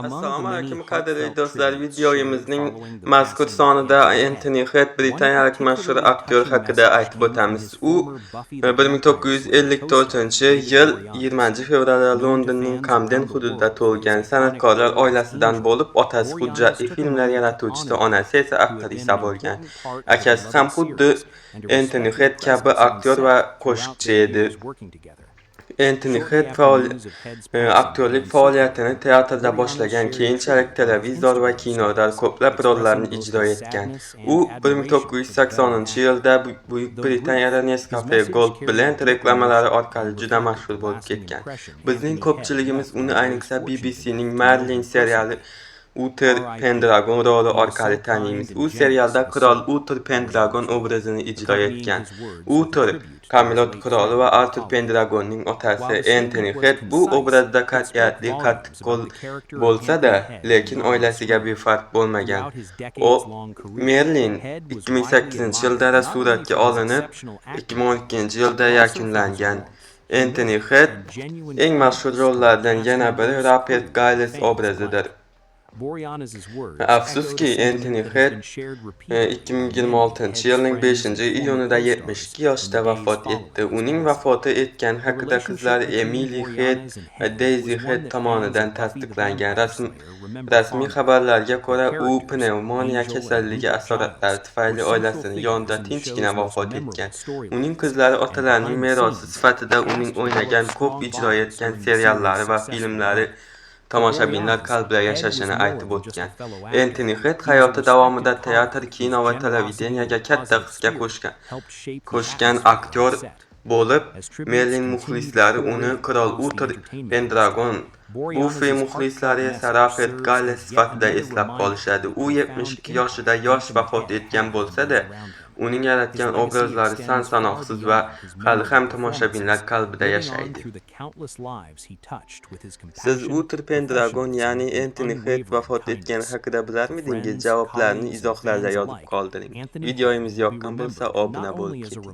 Assalomu alaykum qadrli do'stlar, videomizning mazkur sonida Anthony Head britaniyalik mashhur aktyor haqida aytib o'tamiz. U 1954-yil 20-fevralda Londonning Camden hududida tug'ilgan. San'atkorlar oilasidan bo'lib, otasi hujjatli filmlar yaratuvchisi, onasi esa aktrisa bo'lgan. Akasi ham xuddi Anthony Head kabi aktyor va qo'shiqchi edi. Anthony Head aktyorlik faoliyatini teatrda boshlagan, keyinchalik televizor va kinoda ko'plab rollarni ijro etgan. U 1980-yilda Buyuk Britaniyada Nescafe Gold Blend reklamalari orqali juda mashhur bo'lib ketgan. Bizning ko'pchiligimiz uni ayniqsa BBCning Merlin seriali Uther Pendragon roli orqali taniymiz. U serialda qirol Uther Pendragon obrazini ijro etgan. Uther Camelot qiroli va Arthur Pendragonning otasi Anthony Head bu obrazda qat'iyatli qattiqqo'l bo'lsa-da, lekin oilasiga befarq bo'lmagan. O Merlin 2008-yilda suratga olinib, 2012-yilda yakunlangan. Anthony Head eng mashhur rollardan yana biri Rupert Giles obrazidir. Afsuski, Anthony Head 2026-yilning 5-iyunida 72 yoshda vafot etdi. Uning vafoti etgani haqida qizlari Emily Head va Daisy Head tomonidan tasdiqlangan. Rasmiy xabarlarga ko'ra, u pnevmoniya kasalligi asoratlari tufayli oilasining yonida tinchgina vafot etgan. Uning qizlari otalarining merosi sifatida uning o'ynagan, ko'p ijro etgan seriallari va filmlari tomoshabinlar qalbida yashashini aytib o'tgan. Anthony Head hayoti davomida teatr, kino va televideniyaga katta hissa qo'shgan aktyor bo'lib, Merlin muxlislari uni qirol Uther Pendragon, Buffy muxlislari esa Rupert Giles sifatida eslab qolishadi. U 72 yoshida yosh vafot etgan bo'lsa-da, uning yaratgan obrazlari son-sanoqsiz va hali ham tomoshabinlar qalbida yashaydi. Siz Uther Pendragon, ya'ni Anthony Head vafot etgani haqida bilarmidingiz? Javoblarni izohlarda yozib qoldiring. Videomiz yoqqan bo'lsa, obuna bo'lib keting.